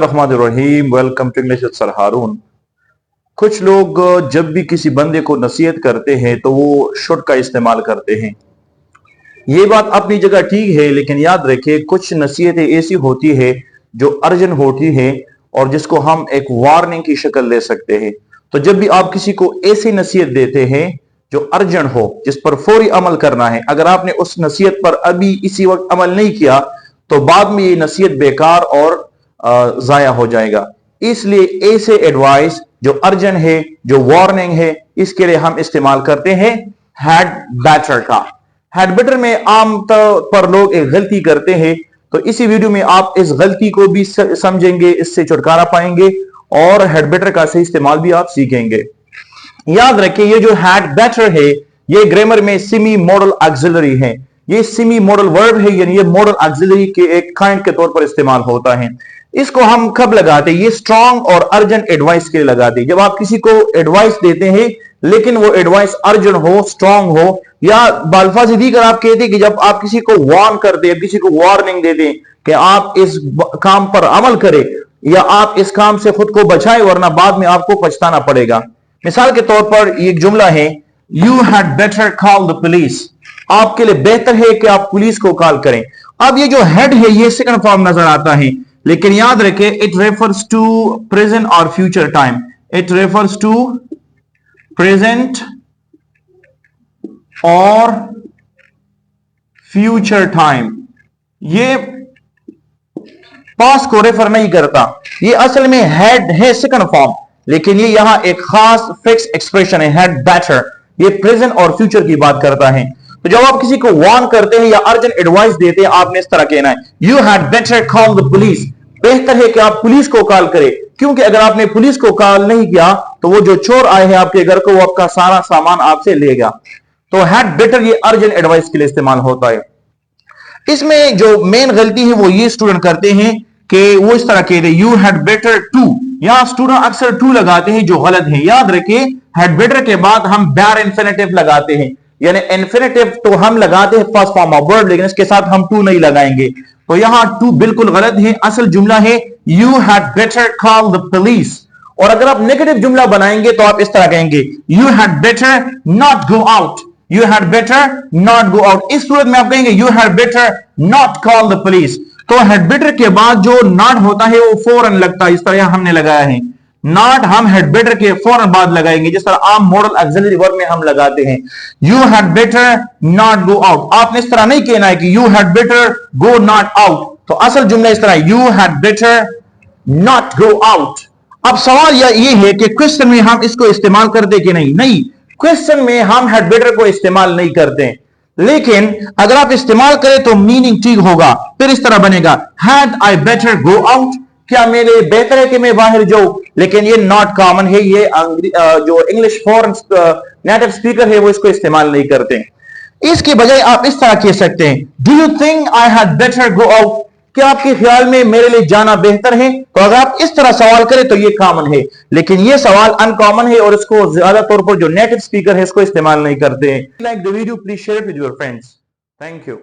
रहमानिर्रहीम। Welcome to English with sir Haroon. कुछ लोग जब भी किसी बंदे को नसीहत करते हैं तो वो शुड का इस्तेमाल करते हैं। ये बात अपनी जगह ठीक है, लेकिन याद रखें कुछ नसीहतें ऐसी होती है जो अर्जेंट होती है और जिसको हम एक वार्निंग की शक्ल ले सकते हैं। तो जब भी आप किसी को ऐसी नसीहत देते हैं जो अर्जेंट हो, जिस पर फौरी अमल करना है, अगर आपने उस नसीहत पर अभी इसी वक्त अमल नहीं किया तो बाद में ये नसीहत बेकार और जाया हो जाएगा। इसलिए ऐसे एडवाइस जो अर्जेंट है, जो वार्निंग है, इसके लिए हम इस्तेमाल करते हैं हैड बेटर का। हैड बेटर में आमतौर पर लोग एक गलती करते हैं, तो इसी वीडियो में आप इस गलती को भी समझेंगे, इससे छुटकारा पाएंगे और हैड बेटर का सही इस्तेमाल भी आप सीखेंगे। याद रखिए ये जो हैड बेटर है ये ग्रामर में सेमी मॉडल ऑक्सिलरी है। ये सेमी मॉडल वर्ब है, यानी ये मॉडल ऑक्सिलरी के एक काइंड के तौर पर इस्तेमाल होता है। इसको हम कब लगाते हैं? ये स्ट्रॉन्ग और अर्जेंट एडवाइस के लिए लगाते हैं। जब आप किसी को एडवाइस देते हैं लेकिन वो एडवाइस अर्जेंट हो, स्ट्रॉन्ग हो, या बाल्फाज़ दीगर आप कहते हैं कि जब आप किसी को वार्न करते हैं, किसी को वार्निंग देते हैं कि आप इस काम पर अमल करें या आप इस काम से खुद को बचाएं वरना बाद में आपको पछताना पड़ेगा। मिसाल के तौर पर एक जुमला है, you had better call the police. आपके लिए बेहतर है कि आप पुलिस को कॉल करें। अब ये जो हेड है ये सेकंड फॉर्म नजर आता है, लेकिन याद रखें इट रेफर्स टू प्रेजेंट और future time. It refers to present और फ्यूचर टाइम। ये पास्ट को रेफर नहीं करता। ये असल में हेड है सेकंड फॉर्म, लेकिन ये यहां एक खास फिक्स एक्सप्रेशन है हेड बेटर। ये प्रेजेंट और फ्यूचर की बात करता है। तो जब आप किसी को वार्न करते हैं या अर्जेंट एडवाइस देते हैं, आपने इस तरह कहना है, you had better call the police. बेहतर है कि आप पुलिस को कॉल करें, क्योंकि अगर आपने पुलिस को कॉल नहीं किया तो वो जो चोर आए हैं आपके घर को, वो आपका सारा सामान आपसे लेगा। तो हैड बेटर ये अर्जेंट एडवाइस के लिए इस्तेमाल होता है। इसमें जो मेन गलती है वो ये स्टूडेंट करते हैं कि वो इस तरह कहते हैं, यू हैड बेटर टू। यहां स्टूडेंट अक्सर टू लगाते हैं जो गलत है। याद रखिए हैड बेटर के बाद हम बैर इंफिनिटिव लगाते हैं, यानी इंफिनिटिव तो हम लगाते हैं फर्स्ट फॉर्म ऑफ वर्ब, लेकिन इसके साथ हम टू नहीं लगाएंगे। तो यहां टू बिल्कुल गलत है। असल जुमला है you had better call the police. और अगर आप नेगेटिव जुमला बनाएंगे तो आप इस तरह कहेंगे, you had better not go out. You had better not go out. इस सूरत में आप कहेंगे you had better not call the police. तो हैड बेटर के बाद जो नॉट होता है वो फौरन लगता है, इस तरह हमने लगाया है। नॉट हम हैड बेटर के फौरन बाद लगाएंगे, जिस तरह आम मॉडल ऑक्सिलरी वर्ब में हम लगाते हैं, you had better not go out. आपने इस तरह नहीं कहना है कि you had better go not out. तो असल जुमला इस तरह, you had better not go out. अब सवाल ये है कि क्वेश्चन में हम इसको इस्तेमाल करते कि नहीं? नहीं, क्वेश्चन में हम हैड बेटर को इस्तेमाल नहीं करते, लेकिन अगर आप इस्तेमाल करें तो मीनिंग ठीक होगा। फिर इस तरह बनेगा, had I better go out. क्या मेरे बेहतर है कि मैं बाहर जाऊं? लेकिन ये नॉट कॉमन है, ये जो इंग्लिश फॉरेन नेटिव स्पीकर है वो इसको इस्तेमाल नहीं करते। इसके बजाय आप इस तरह कह सकते हैं, do you think I had better go out? क्या आपके ख्याल में मेरे लिए जाना बेहतर है? तो अगर आप इस तरह सवाल करें तो ये कॉमन है, लेकिन ये सवाल अनकॉमन है और इसको ज्यादा तौर पर जो नेटिव स्पीकर है इसको इस्तेमाल नहीं करते हैं। Like the video, please share with your friends. Thank you.